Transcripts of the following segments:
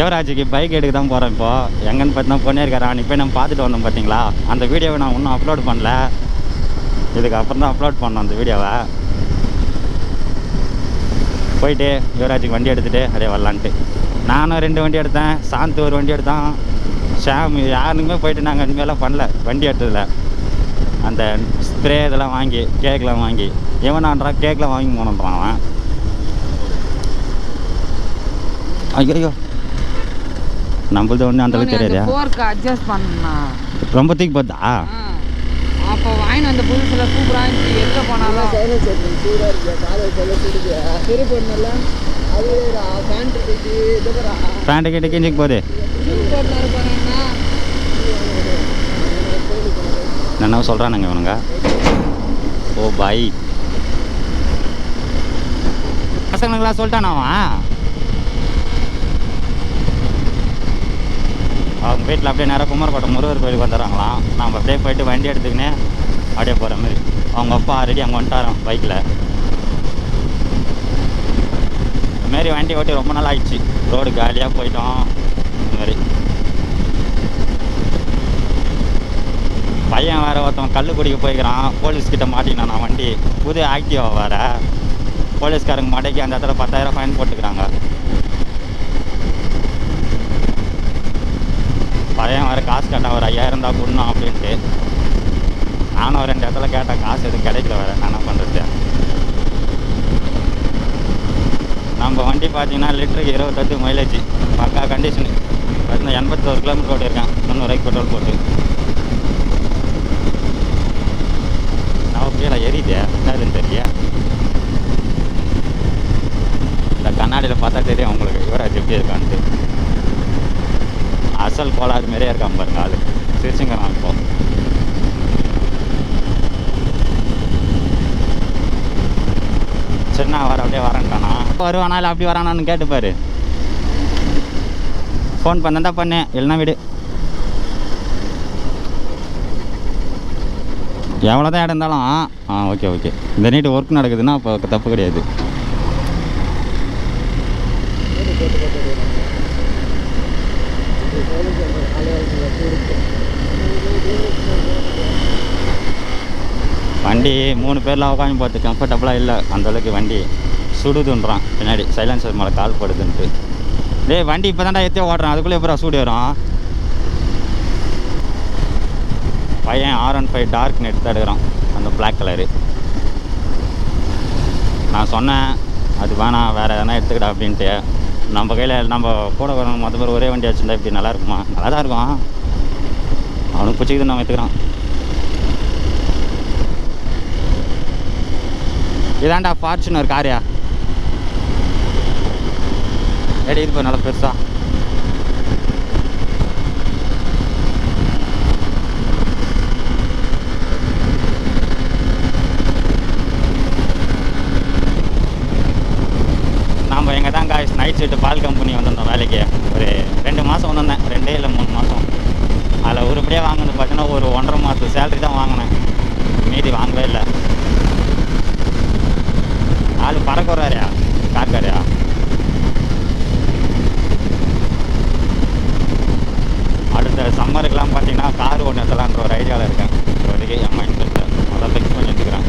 யுவராஜுக்கு bike எடுக்க தான் போகிறேன் இப்போது. எங்கன்னு பார்த்தா பொண்ணேருக்காரா அன்றைக்கி போய் நம்ம பார்த்துட்டு வந்தோம் பார்த்தீங்களா. அந்த வீடியோவை நான் இன்னும் அப்லோட் பண்ணல. இதுக்கு அப்புறம் தான் அப்லோட் பண்ணோம் அந்த வீடியோவை. போயிட்டு யுவராஜுக்கு வண்டி எடுத்துகிட்டு அப்படியே வரலான்ட்டு. நானும் 2 வண்டி எடுத்தேன், சாந்த் ஒரு வண்டி எடுத்தான், ஷாம். யாருக்குமே போயிட்டு நாங்கள் இனிமேலாம் பண்ணல வண்டி எடுத்ததில்ல. அந்த ஸ்ப்ரே இதெல்லாம் வாங்கி கேக்கெலாம் வாங்கி எவனான்றான் கேக்கெலாம் வாங்கி போனன்றான் அவன். ஐயோ நம்மளது ஒன்று அந்தளவுக்கு தெரியாதா. போர்க்கு அட்ஜஸ்ட் பண்ணா ரொம்ப தூக்கி பார்த்தா அப்போ வாங்கி அந்த புதுசில் சூப்பராக இருந்துச்சு. எங்கே போனாலும் பேண்ட்டு கிட்ட கிஞ்சிக்கு போகுது. என்ன சொல்கிறானுங்க இவனுங்க. ஓ பாய் பசங்களுக்கெல்லாம் சொல்லிட்டானாவா. அவங்க வீட்டில் அப்படியே நேராக குமரக்கோட்டை முருகர் கோயிலுக்கு வந்துடுறாங்களாம். நம்ம அப்படியே போயிட்டு வண்டி எடுத்துக்கினே அப்படியே போகிற மாதிரி. அவங்க அப்பா ஆல்ரெடி அங்கே வந்துட்டாராம் பைக்கில். இதுமாரி வண்டி ஓட்டி ரொம்ப நாள் ஆகிடுச்சு. ரோடு காலியாக போயிட்டோம். இதுமாரி பையன் வேறு ஒருத்தவன் கல் குடிக்க போய்க்கிறான். போலீஸ்கிட்ட மாட்டிக்கினான். நான் வண்டி புது ஆக்டிவா வேறு. போலீஸ்காரங்க மாட்டேக்கி அந்த இடத்துல 10,000 ஃபைன் போட்டுக்கிறாங்க. பையன் வேறு காசு கேட்டான், ஒரு 5,000 தான் கொடுணும் அப்படின்ட்டு. நானும் 2 இடத்துல கேட்டேன், காசு எதுவும் கிடைக்கல வேறு. நான் என்ன பண்ணுறது. நம்ம வண்டி பார்த்தீங்கன்னா லிட்டருக்கு 28 மைலேஜ், பக்கா கண்டிஷனு. பார்த்தீங்கன்னா 81 கிலோமீட்டர் ஓட்டியிருக்கேன் 300 ரூபாய்க்கு பெட்ரோல் போட்டு. நான் கீழே எரியுது என்னதுன்னு தெரியல. இந்த கண்ணாடியில் பார்த்தா தெரியும் உங்களுக்கு யுவராஜ் எப்படி இருக்கான்ட்டு. அசல் கோளாறு மாரியே இருக்கான் பாருங்க ஆளு. சிரிச்சுங்கிறான் இப்போ. சின்ன வர அப்படியே வரேன்ட்டானா. வருவானா இல்லை அப்படி வரானான்னு கேட்டுப்பாரு. ஃபோன் பண்ணதான் பண்ணேன், இல்லைன்னா விடு. எவ்வளோதான் இடம் இருந்தாலும் ஓகே ஓகே. இந்த நீட்டு ஒர்க் நடக்குதுன்னா அப்போ தப்பு கிடையாது. வண்டி 3 பேர்லாம் உட்காந்து பார்த்து கம்ஃபர்டபுளாக இல்லை. அந்தளவுக்கு வண்டி சுடுதுன்றான் பின்னாடி. சைலன்சர் மேலே கால் படுதுன்ட்டு. டேய் வண்டி இப்போ தான்டா எத்தே ஓடுறான், அதுக்குள்ளே எப்போ சூடு வரும். பையன் R15 டார்க் நெட் தான் எடுக்கிறான், அந்த பிளாக் கலரு. நான் சொன்னேன் அது வேணாம், வேறு எதனா எடுத்துக்கிட்டா அப்படின்ட்டு. நம்ம கையில் நம்ம கூட வரணும் மொத்த பேர் ஒரே வண்டி வச்சுருந்தா இப்படி நல்லா இருக்குமா. நல்லா தான் இருக்கும். அவனுக்கு பிடிச்சிக்குதுன்னு நம்ம எடுத்துக்கிறான். இதாண்டா ஃபார்ச்சுனர் காரியா. ஏடி இது நல்லா பெருசா. நம்ம எங்கே தான் காய்ஸ் நைட் ஷிஃப்ட் பால் கம்பெனி வந்திருந்தோம் வேலைக்கு. ஒரு 2 மாதம் வந்திருந்தேன், 2 இல்லை 3 மாதம். அதில் உருப்படியாக வாங்கினது பார்த்தீங்கன்னா ஒரு 1.5 மாதத்து சேலரி தான் வாங்கினேன். மீதி வாங்கவே இல்லை. ஆள் பறக்க வர்றாரியா கார்காரியா. அடுத்த சம்மருக்கெலாம் பார்த்தீங்கன்னா கார் ஒன்று எடுத்தலான்ற ஒரு ஐடியாவில் இருக்கேன். இப்போதைக்கு என் மைண்ட் செட்டில் அதான் ஃபிக்ஸ் பண்ணி வச்சுக்கிறேன்.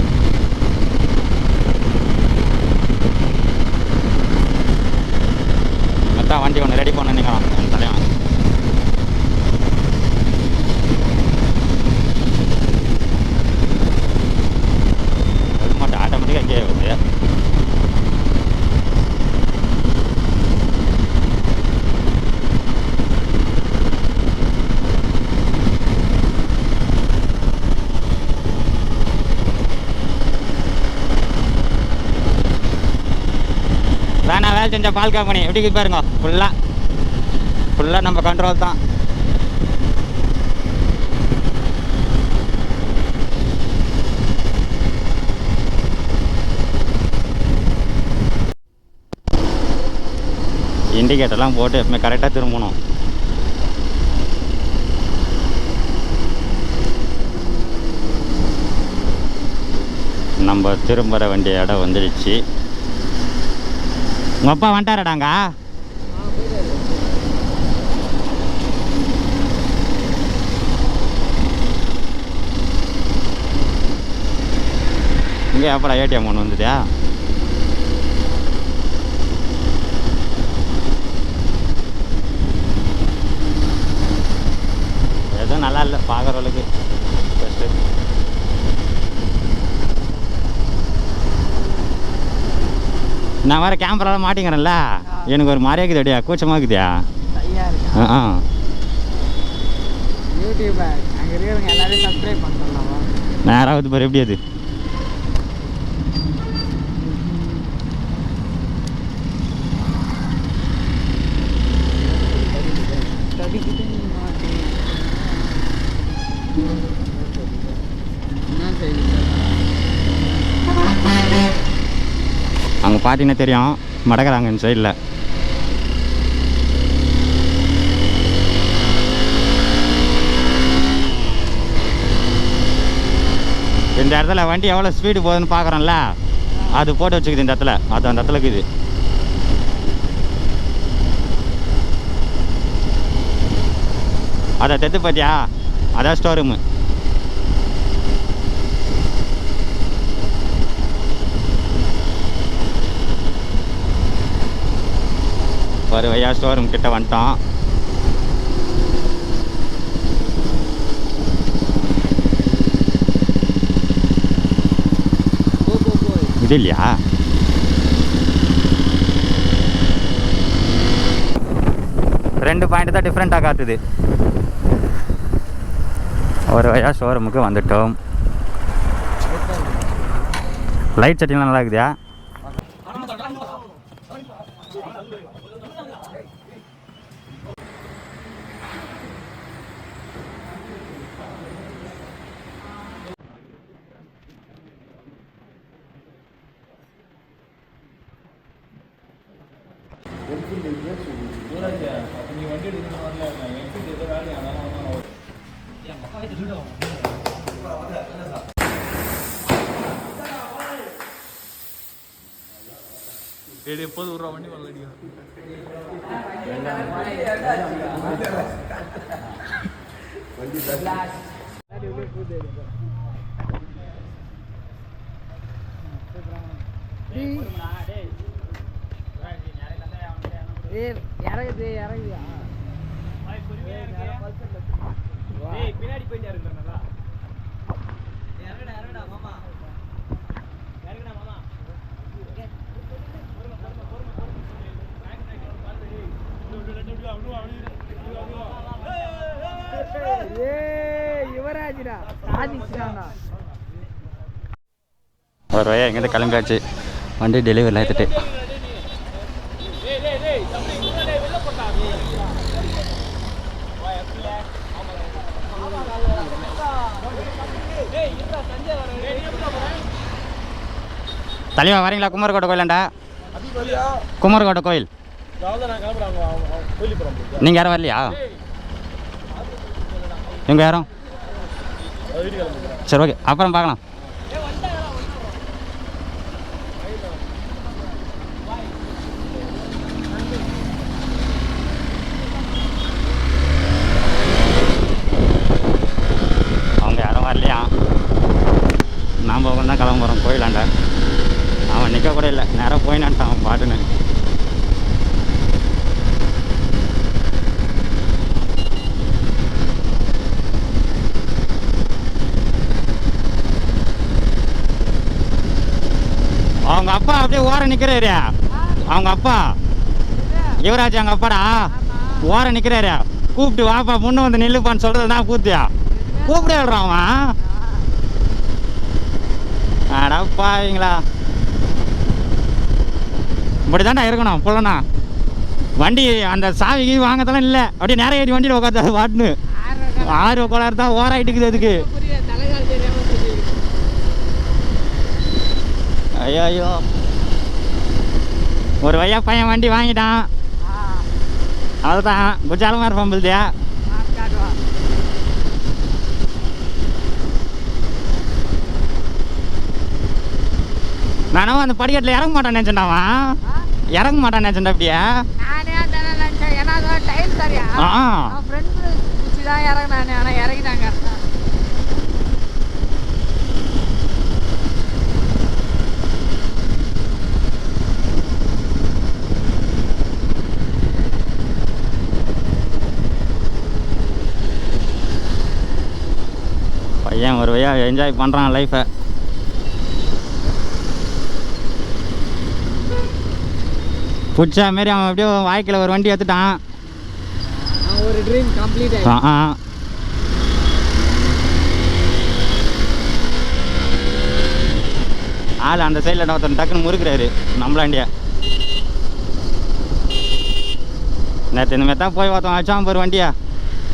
மொத்தம் வண்டி ஒன்று ரெடி பண்ண நினைக்கலாம் என் தலைவன். மட்டும் ஆட்டோமேட்டிக்காக இங்கே வருது. நான் வேலை செஞ்ச பால் கம்பெனி எப்படி பாருங்க. ஃபுல்லாக நம்ம கண்ட்ரோல் தான். இண்டிகேட்டர்லாம் போட்டு எப்பவுமே கரெக்டாக திரும்பணும். நம்ம திரும்புகிற வண்டி இடம் வந்துடுச்சு. உங்கள் அப்பா வந்துட்டாரடாங்க. இங்கே எப்படா ஏடிஎம் ஒன்று வந்துட்டியா? எதுவும் நல்லா இல்லை பார்க்குறவளுக்கு. ஃபஸ்ட்டு நான் வேறு கேமராலாம் மாட்டிங்கிறேன்ல, எனக்கு ஒரு மாதிரியா இருக்குதுடியா, கூச்சமாக இருக்குதியா? ஆ யூடியூப் அங்கே இருக்கிறவங்க எல்லாரையும் சப்ஸ்கிரைப் பண்ணலாமா? நேராவது பாரு எப்படி அது. அங்கே பார்த்தீங்கன்னா தெரியும் மடக்கிறாங்க இந்த சைடில். இந்த இடத்துல வண்டி எவ்வளோ ஸ்பீடு போகுதுன்னு பார்க்குறோம்ல, அது போட்டு வச்சுக்குது இந்த இடத்துல. அது அந்த இடத்துல இருக்குது. அதை தெத்து பார்த்தியா? அதான் ஸ்டோர் ரூமு. ஒரு வழியா ஸ்டோர் ரூம் கிட்ட வந்துட்டோம். இது இல்லையா? ரெண்டு பாயிண்ட் தான் டிஃப்ரெண்ட்டாக காட்டுது. ஒரு வழியா ஷோரூமுக்கு வந்துட்டோம். லைட் செட்டிங்லாம் நல்லா இருக்குதா? எப்போது ஒரு வண்டி வாங்கடியா? இறங்குது இறங்குதா? பின்னாடி போயிட்டு இறங்குறா. யுவராஜ்டா சாதிச்சுட்டான்டா. ஒரு வழியா இங்கேருந்து கிளம்பியாச்சு. வண்டி டெலிவரியில் எடுத்துட்டு தலைவா வரீங்களா? குமரக்கோட்டை கோயிலாண்டா. குமரக்கோட்டை கோயில். நீங்கள் யாரும் வரலையா? எங்கே யாரும்? சரி ஓகே, அப்புறம் பார்க்கலாம். அவங்க யாரும் வரலையா? நாம் தான் கிளம்புறோம் கோயிலாண்ட. அவன் நிற்க கூட இல்லை, நேராக போயினான்ட்டான் அவன் பாட்டுன்னு. அவங்க அப்பா அப்படியே ஓர நிற்கிறாரு. அவங்க அப்பா யுவராஜ் அவங்க அப்பாடா ஓர நிற்கிறாரு. கூப்பிட்டு வாப்பா முன்ன வந்து நில்லுப்பான்னு சொல்கிறது தான் கூத்தியா கூப்பிட விடுறான் அவன். அடப்பாங்களா, இப்படி தாண்டா இருக்கணும் புள்ளனா. வண்டி அந்த சாவிக்கு வாங்கத்தெல்லாம் இல்லை, அப்படியே நேரம் ஏறி வண்டியில் உட்காந்து வாட்டுன்னு ஆர்வ கோளாறு தான் ஓராயிட்டு இருக்குது அதுக்கு. ஐயோ ஐயோ, ஒரு வழியா பையன் வண்டி வாங்கிட்டான். அதுதான் குஜாலமாக இருப்பான் போல்தியா. நானும் அந்த படிக்கட்டில் இறங்க மாட்டான் நினச்சேன்டாவா. இறங்க மாட்டான் நினச்சேன்டா அப்படியே. பையன் ஒரு வழியா என்ஜாய் பண்ணுறான் லைஃப்பை. பிடிச்சா மாரி அவன் அப்படியே வாழ்க்கையில் ஒரு வண்டி எடுத்துட்டான். ஒரு ட்ரீம் கம்ப்ளீட் ஆயிடுச்சு. ஆள் அந்த சைடில் ஒருத்தர் டக்குன்னு முறுக்கிறாரு நம்மளாண்டியா. நேற்று இந்த மாதிரி தான் போய் பார்த்தோம், வச்சான் ஒரு வண்டியா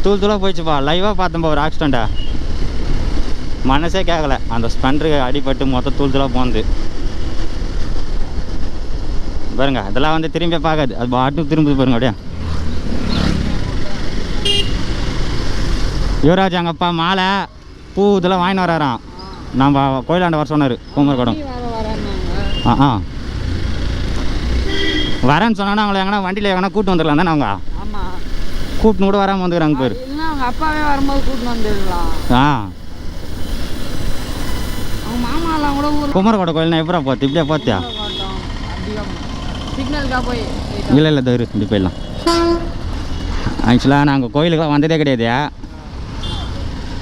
தூள் தூளாக போயிடுச்சுப்பா. லைவாக பார்த்தோம்ப்பா ஒரு ஆக்சிடெண்ட்டா. மனசே கேட்கல, அந்த ஸ்பெண்டருக்கு அடிபட்டு மொத்தம் தூள் தூளாக போனது பாருங்க. அதெல்லாம் வந்து திரும்பி பார்க்காது, அது பாட்டுக்கு திரும்புது பாருங்க. அப்படியே யுவராஜ் எங்கள் அப்பா மாலை பூ இதெல்லாம் வாங்கின்னு வராராம். நம்ம கோயிலாண்ட வர சொன்னார் குமரகோடம். வரேன்னு சொன்னா அவங்கள எங்கன்னா வண்டியில் எங்கன்னா கூப்பிட்டு வந்துடலாம் தானே. அவங்க கூப்பிட்டு கூட வராமல் வந்துக்கிறாங்க பேர். அவங்க அப்பாவே வரும்போது கூப்பிட்டு வந்துடலாம். அவங்க மாமாலாம் கூட குமரகோட கோயில் எப்படா பார்த்து இப்படியா பார்த்தியா? சிக்னலுக்கா போய் இல்லை தவிர இப்படி போயிடலாம். ஆக்சுவலாக நாங்கள் கோயிலுக்குலாம் வந்ததே கிடையாது.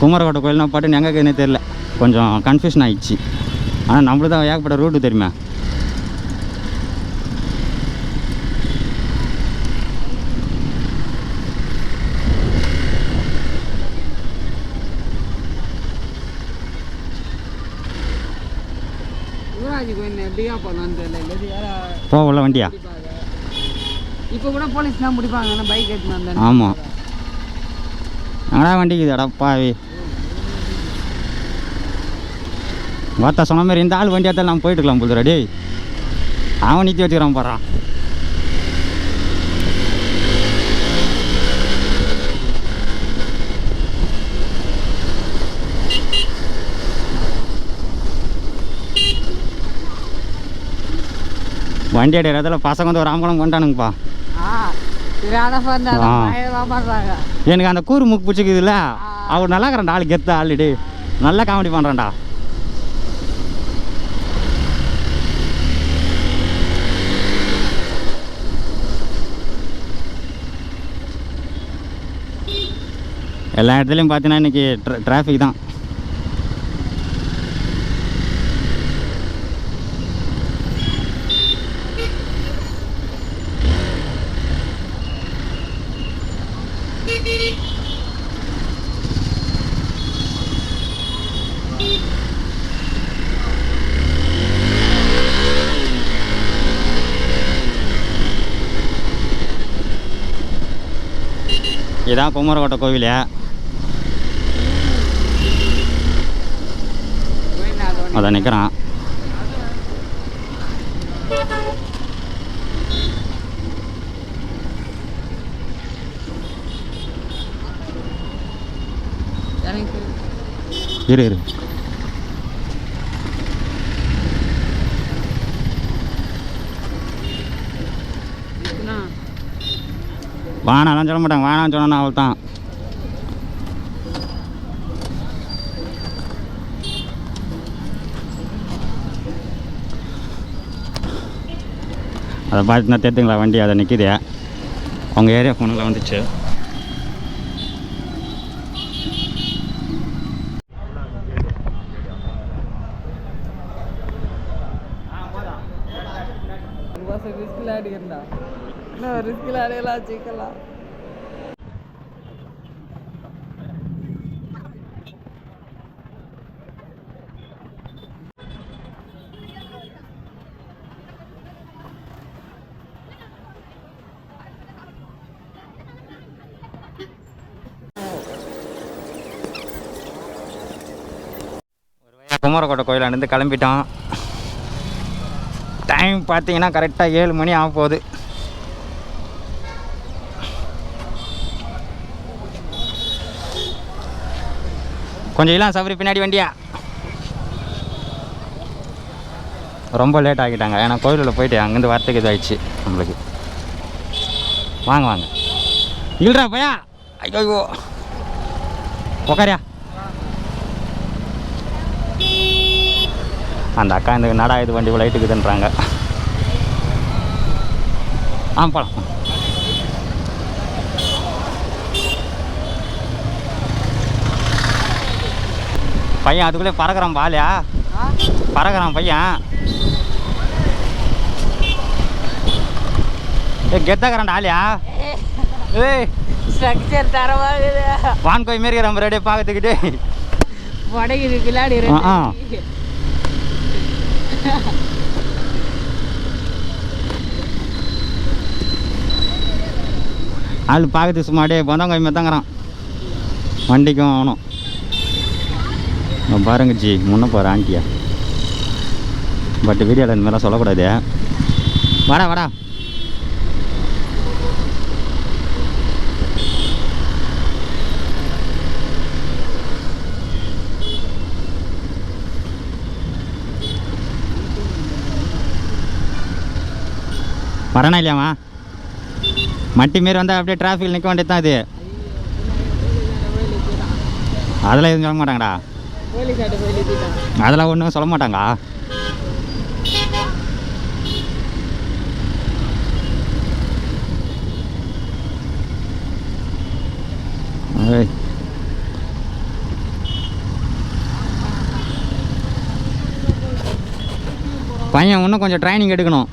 குமரகோட்டை கோயில்னா பாட்டு எங்கே இருக்குதுன்னே தெரில, கொஞ்சம் கன்ஃபியூஷன் ஆகிடுச்சு. ஆனால் நம்மளுக்கு தான் ஏகப்பட்ட ரூட்டு தெரியுமா. போ உள்ள வண்டியா இப்போ கூட போலீஸ் தான் முடிப்பாங்க பைக் எடுத்துன்னு வந்தேன். ஆமாம் அடா வண்டிக்குது அடப்பாவி. வார்த்தா சொன்ன மாதிரி இந்த ஆள் வண்டி எடுத்தாலும் நம்ம போயிட்டுருக்கலாம் போது. ரெடி அவன் நிறுத்தி வச்சுக்கிறான் போடுறான். வண்டி அடி இடத்துல பசங்க வந்து ஒரு ஆம்பளம் கொண்டானுங்கப்பா. எனக்கு அந்த கூறு முக்கு பிடிச்சிக்குதுல்ல, அவர் நல்லா இருக்கிறான்டா. ஆள் கெத்த ஆல்ரெடி நல்லா காமெடி பண்ணுறான்டா. எல்லா இடத்துலையும் பார்த்தீங்கன்னா இன்றைக்கி டிராஃபிக் தான். இதான் குமரகோட்டை கோவில். அதை நிற்கிறான். இரு வானாலாம் சொல்ல மாட்டாங்க. வானான்னு சொன்னா அவள் தான். அதை பார்த்துனா தெரிஞ்சுங்களா வண்டி அதை நிற்கிது. அவங்க ஏரியா ஃபோனில் வந்துச்சு. ரிஸ்கில் அடையலாம் சிக்கலாம். குமரகோட்டை கோயிலாண்டு கிளம்பிட்டோம். டைம் பார்த்தீங்கன்னா கரெக்டாக 7 மணி ஆக போகுது. கொஞ்சம் இல்லாம் சபரி பின்னாடி வண்டியா. ரொம்ப லேட் ஆகிட்டாங்க, ஏன்னா கோயிலில் போயிட்டு அங்கேருந்து வரத்துக்கு இதாகிடுச்சு நம்மளுக்கு. வாங்க வாங்க இல்லைடா பையா. ஐயோ உக்காரியா. அந்த அக்கா இந்த நடா இது வண்டி லைட்டுக்குதுன்றாங்க. போகலாம். பையன் அதுக்குள்ளே பறக்கிறான் பாலியா, பறக்கிறான் பையன். கெத்தக்கிறான் ஆலியா. ஏய் ஸ்ட்ரக்சர் தரவாகுது. வான்கோய் மாரி நம்ம ரெடியே பார்த்துக்கிட்டு வடகிது பிள்ளாடி ஆள் பார்க்கறதுக்கு சும்மாடே பந்தங்கோய் மெத்தங்கிறான். வண்டிக்கும் ஆகணும். பாருங்க ஜி முன்ன போகிற ஆண்டியா. பட் வீடியோவில் இந்த மாதிரிலாம் சொல்லக்கூடாது. வாடா வாடா. வரனா இல்லையாம்மா? மட்டி மாரி வந்தால் அப்படியே டிராஃபிக்கில் நிற்க வேண்டியது தான். இது அதெல்லாம் எதுவும் சொல்ல மாட்டாங்கடா. அதெல்லாம் ஒன்றும் சொல்ல மாட்டாங்க. பையன் இன்னும் கொஞ்சம் ட்ரைனிங் எடுக்கணும்.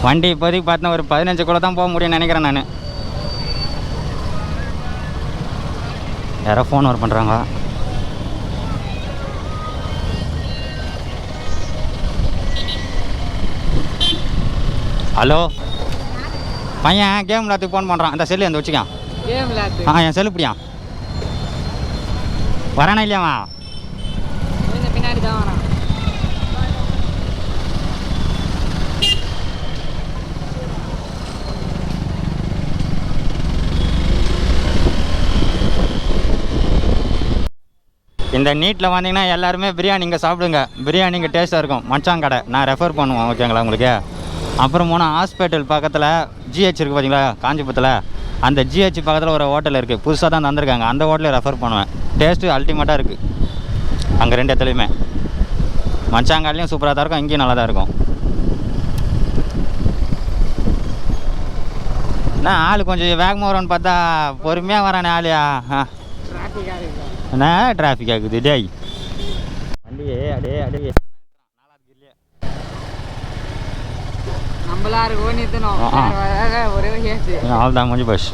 வண்டி இப்போதைக்கு பார்த்தா ஒரு 15 தான் போக முடியும்னு நினைக்கிறேன் நான். யாரோ ஃபோன் ஒர்க் பண்ணுறாங்க. ஹலோ பையன் கேம் விளாத்துக்கு ஃபோன் பண்ணுறான். அந்த செல்லு அந்த வச்சுக்கான். என் செல்லு இப்படியா வரானா இல்லையாம்மா? பின்னாடி தான் வரான். இந்த நீட்டில் வந்தீங்கன்னா எல்லாருமே பிரியாணி இங்கே சாப்பிடுங்க. பிரியாணி இங்கே டேஸ்ட்டாக இருக்கும். மச்சான் கடை நான் ரெஃபர் பண்ணுவேன், ஓகேங்களா உங்களுக்கு. அப்புறம் போனால் ஹாஸ்பிட்டல் பக்கத்தில் ஜிஹெச் இருக்குது பார்த்தீங்களா, காஞ்சிபுரத்தில். அந்த ஜிஹெச் பக்கத்தில் ஒரு ஹோட்டல் இருக்குது, புதுசாக தான் தந்திருக்காங்க. அந்த ஹோட்டலில் ரெஃபர் பண்ணுவேன். டேஸ்ட்டு அல்டிமேட்டாக இருக்குது அங்கே 2 இடத்துலையுமே. மச்சாங்காலையும் சூப்பராக தான் இருக்கும், இங்கேயும் நல்லா தான் இருக்கும். என்ன ஆள் கொஞ்சம் வேகமாக வரும்னு பார்த்தா பொறுமையாக வரானே ஆளியா. என்ன டிராஃபிக் ஆகுது டேய். வண்டியே அடே அடே அவ்வளோதான் முடிஞ்சு பஸ்.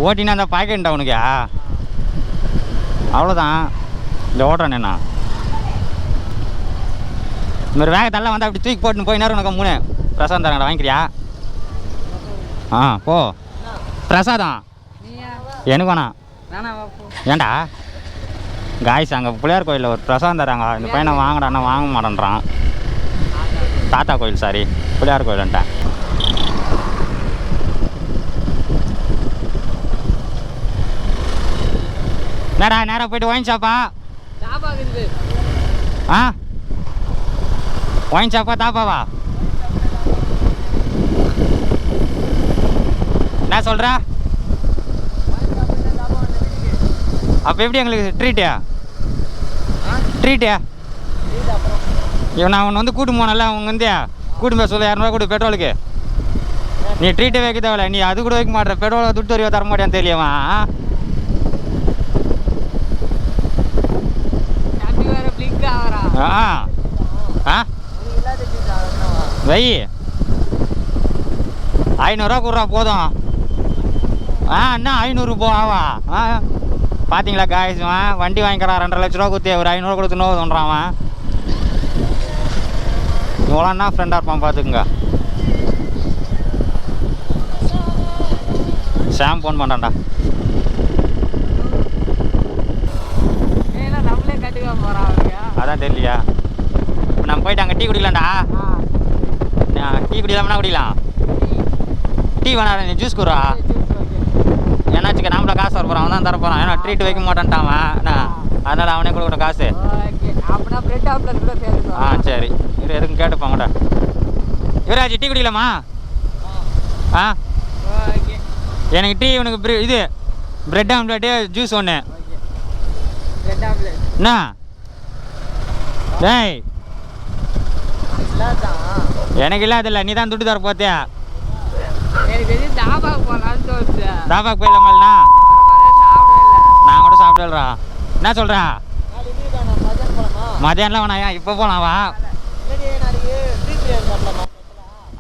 ஓட்டினா அந்த பாக்கெட்டா உனக்கு அவ்வளோதான். இல்லை ஓட்டுறேன் என்ன இந்த மாதிரி வேகத்தெல்லாம் வந்து அப்படி தூக்கி போட்டுன்னு போய் நேரம் உனக்கு 3 பிரசாதம் தரங்கடா, வாங்கிக்கிறியா? போ பிரசாதம் எனக்கு வேணாம். ஏன்டா காய்ஸ் அங்கே பிள்ளையார் கோயிலில் ஒரு பிரசாதம் தராங்க. இந்த பையனை வாங்கடான்னா வாங்க மாட்டேன்றான். தாத்தா கோயில் சாரி பிள்ளையார் கோயில்ன்ட்டேன். நேரா நேராக போய்ட்டு ஒயின் ஷாப்பா? ஒயின் ஷாப்பா தாப்பாவா? என்ன சொல்கிற? அப்போ எப்படி எங்களுக்கு ட்ரீட்டு இவன் அவன் வந்து கூட்டு போனல, அவங்க வந்து கூட்டு போய் சொல்ல 200 கொடு பெட்ரோலுக்கு. நீ ட்ரீட்டே வைக்க தேவையில்ல, நீ அது கூட வைக்க மாட்டேற. பெட்ரோலை துட்டு வரைவா தர மாட்டேன்னு தெரியுமா? வை 500 கொடுறா போதும். என்ன 500 போவா? பார்த்தீங்களா காய்ஸ், வண்டி வாங்கிக்கிறான் 2.5 லட்ச ரூபா கொடுத்து ஒரு 500 கொடுத்து நோவு தோன்றான். அவன் இவ்வளோன்னா ஃப்ரெண்டாக இருப்பான் பார்த்துக்குங்க. சாம் ஃபோன் பண்ணுறான்டா. அதான் தெரியலையா? இப்போ நம்ம போயிட்டு அங்கே டீ குடிக்கலாம்டா. டீ குடிக்கலாம்னா குடிக்கலாம். டீ வேணா, நீ ஜூஸ் குடுறா. ஏன்னாச்சுக்க நம்மள காசு வர போகிறான், அவன் தான் தர போகிறான். ஏன்னா ட்ரீட் வைக்க மாட்டான்ட்டான் அவன். அதனால் அவனே கொடுக்குற காசு. சரி இவர் எதுக்கும் கேட்டுப்பாங்கடா. யுவராஜ் டீ குடிக்கலாமா? எனக்கு டீ, உனக்கு இது பிரெட் ஆம்லேட்டு, ஜூஸ் 1. என்ன டேய் எனக்கு இல்லாதில்ல நீ தான் துட்டு தர போத்தியா எனக்கு தெரிஞ்சு தாபாக்கு போகலான்னு தோணுச்சு. தாபாக்கு போயிடலாமல்னா சாப்பிடவே இல்லை. நான் கூட சாப்பிடலா. என்ன சொல்கிறா மதியானம்லாம் வேணாம் இப்போ போகலாம் வா.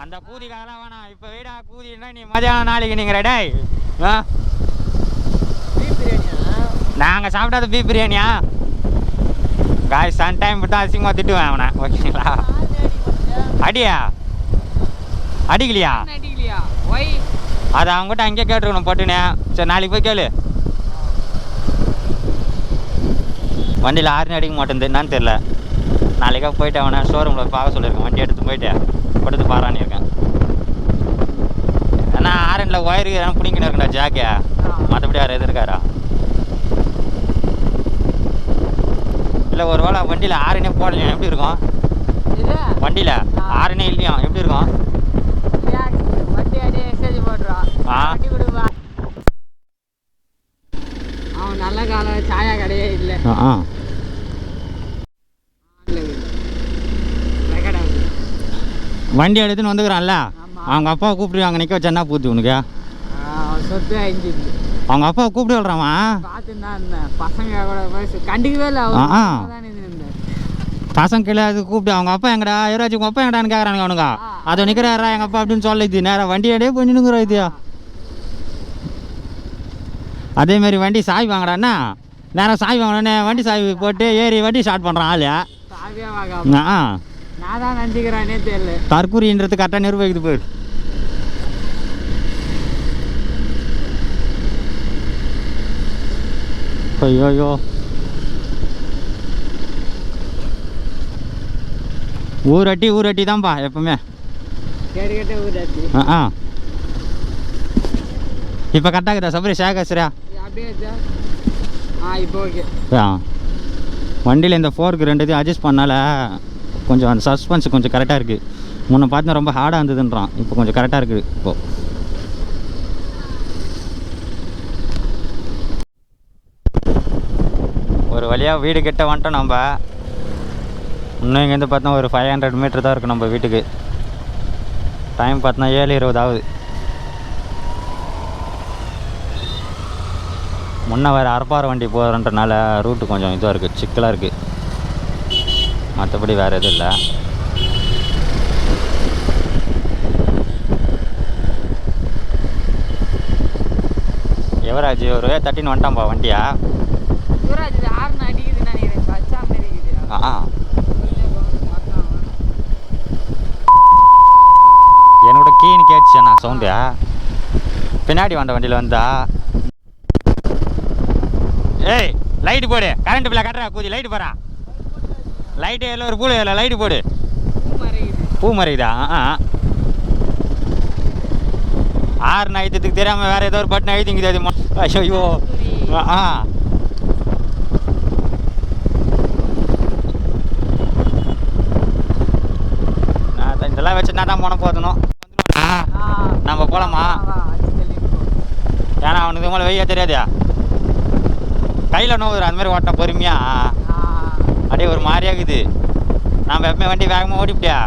அந்த கூதிக்காகலாம் வேணாம் இப்போ வீடா கூதினா நீ மதியானம் நாளைக்கு நீங்கள் டேய் ஆ நாங்கள் சாப்பிடாத பீஃப் பிரியாணியா காய் சன் டைம் விட்டு அசிங்கமாக திட்டுவேன் அவனை ஓகேங்களா. அடியா அடிக்கலையா அடிக்கலையா ஒய் அதை அவங்ககிட்ட அங்கேயே கேட்டுருக்கணும் போட்டுனே. சரி நாளைக்கு போய் கேளு. வண்டியில் ஆறுனு அடிக்க மாட்டேங்குது என்னன்னு தெரில. நாளைக்காக போயிட்டு அவனை ஷோரூமில் பார்க்க சொல்லியிருக்கேன். வண்டி எடுத்து போயிட்டு கொடுத்து பாரான்னு இருக்கேன். ஏன்னா ஆரனில் ஒயரு எதனா பிடிங்கின்னு இருக்கா ஜாக்கே, மற்றபடி வேறு எது இருக்காரா இல்லை. ஒரு வேளை வண்டியில் ஆறுனே போடலையா எப்படி இருக்கும்? வண்டியில் ஆறுனே இல்லையா எப்படி இருக்கும்? வண்டி அடியே மெசேஜ் போட்டுருவான். ஆ வண்டி கொடுப்பா. அவன் நல்ல காலம் சாயா கடையே இல்லை. ஆ வண்டி எடுத்துன்னு வந்துக்கிறான்ல, அவங்க அப்பாவை கூப்பிட்டு அங்கே நிற்க வச்சா என்ன பூத்து உனக்கு? சொத்து அழிஞ்சிது. அவங்க அப்பாவை கூப்பிட்டு விடுறாமா? பார்த்துன்னு தான் இருந்தேன். பசங்க கூட கண்டிக்கவே இல்லை. பசங்க கீழே அது கூப்பிட்டு அவங்க அப்பா எங்கடா யுவராஜ் உங்கள் அப்பா எங்கடான்னு கேட்குறானுங்க அவனுங்க. அதை நிற்கிறாரா எங்கள் அப்பா அப்படின்னு சொல்லிது. நேராக வண்டி அடையே பண்ணினுங்கிறோம் இதுயா. அதேமாரி வண்டி சாய் வாங்கடான்னா நேராக சாய் வாங்கினோடனே வண்டி சாய் போட்டு ஏறி வண்டி ஸ்டார்ட் பண்ணுறான் ஆள். ஆ நான் தான் நினச்சிக்கிறானே தெரியல. தற்கூரின்றது கரெக்டாக நிர்வகிக்குது போயிரு. ஐயோ ஊரட்டி தான்ப்பா எப்பவுமே. கேட்டு ஊராச்சு. ஆ இப்போ கரெக்டாகுதா சபரி சேகஸ்ரா? அப்படியே இப்போ ஓகே. ஆ வண்டியில் இந்த ஃபோர்க்கு ரெண்டுத்தையும் அட்ஜஸ்ட் பண்ணால கொஞ்சம் அந்த சஸ்பென்ஸ் கொஞ்சம் கரெக்டாக இருக்குது. முன்ன பார்த்தா ரொம்ப ஹார்டாக இருந்ததுன்றான். இப்போ கொஞ்சம் கரெக்டாக இருக்குது. இப்போது ஒரு வழியாக வீடு கிட்ட வந்துட்டோம் நம்ம. இன்னும் இங்கேருந்து பார்த்தா ஒரு 500 மீட்டர் தான் இருக்குது நம்ம வீட்டுக்கு. டைம் பார்த்தா 7:20 ஆகுது. முன்னே வேறு அரப்பாறை வண்டி போகிறன்றனால ரூட்டு கொஞ்சம் இதுவாக இருக்குது, சிக்கலாக இருக்குது. மற்றபடி வேறு எதுவும் இல்லை. யுவராஜ் ஒரு தட்டின்னு வந்துட்டான்பா வண்டியா. யுவராஜ் ஆறுன்னு அடிக்குதுன்னு நினைக்கிறேன். பச்சா மாதிரி இருக்குது. ஆ என்னோட கீன்னு கேட்டுச்சேண்ணா சவுண்டு. பின்னாடி வந்த வண்டியில் வந்தா ஏய் லைட்டு போடு, கரண்ட் பில்லை கட்டுறா கூதி லைட்டு போகிறா. லைட்டு எல்லாம் ஒரு பூலை இல்லை, லைட்டு போடு. பூ மறைக்குதா? ஆறு நைத்துக்கு தெரியாமல் வேறு ஏதோ ஒரு பட்டன் எழுதிங்குது அது. ஐயோ இதெல்லாம் வச்சு நான் தான் போன போதணும். நம்ம போகலாமா? ஏன்னா அவனுக்கு மேலே வெய்ய தெரியாதா, கையில் நோவுதுரா அந்த மாதிரி ஓட்டினா பொறுமையாக அப்படியே ஒரு மாதிரியாகுது. நம்ம எப்பவுமே வண்டி வேகமாக ஓடிப்பிட்டியா,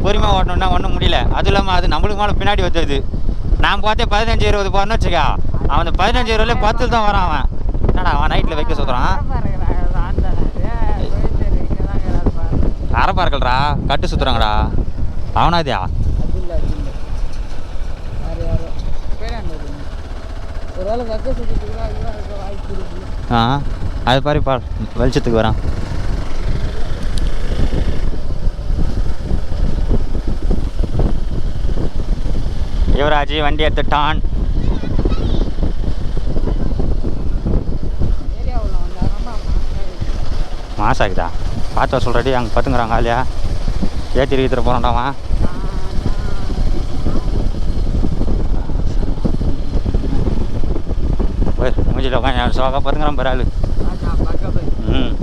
பொறுமையாக ஓட்டணுன்னா ஒன்றும் முடியல. அதுவும் இல்லாமல் அது நம்மளுக்கு மேலே பின்னாடி வந்தது. நான் பார்த்தே 15-20 போகிறேன்னு வச்சுக்கா, அவன் 15-20 10 தான் வரான். அவன் என்னடா அவன் நைட்டில் வைக்க சொல்கிறான். அரப்பார்கள்டா கட்டு சுற்றுறாங்கடா. அவனாதியா அது பாரு பா வெளிச்சத்துக்கு வரான். யுவராஜ் வண்டி எடுத்துட்டான். மாசாக்குதா பார்த்து சொல்கிறடி அங்கே பார்த்துங்கிறாங்க ஆலியா ஏற்றி இருக்கிற போகிறான்டாமா. மூஞ்சில் உட்காந்து சோகா பார்த்துங்கிறான் பாரு ஆளு. ம்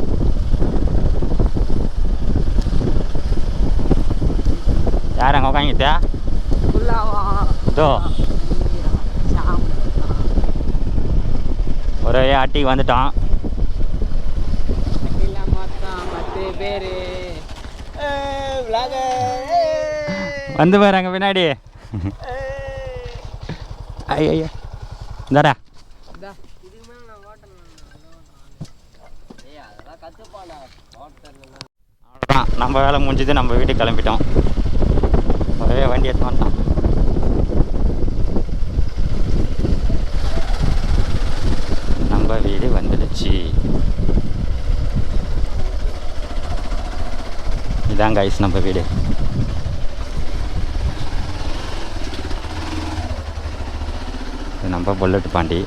யார் அங்கே உட்காந்துட்டா? இதோ ஒரே ஆட்டிக்கு வந்துட்டான். 10 பேர் வந்து பாருங்க பின்னாடி. ஐயா இந்தாடா. அவ்வளோதான், நம்ம வேலை முடிஞ்சது. நம்ம வீட்டுக்கு கிளம்பிட்டோம். ஒரே வண்டி எடுத்து வந்துட்டோம். நம்ம வீடு வந்துடுச்சு. இதான் கைஸ் நம்ம வீடு. இது நம்ம புல்லட் பாண்டி.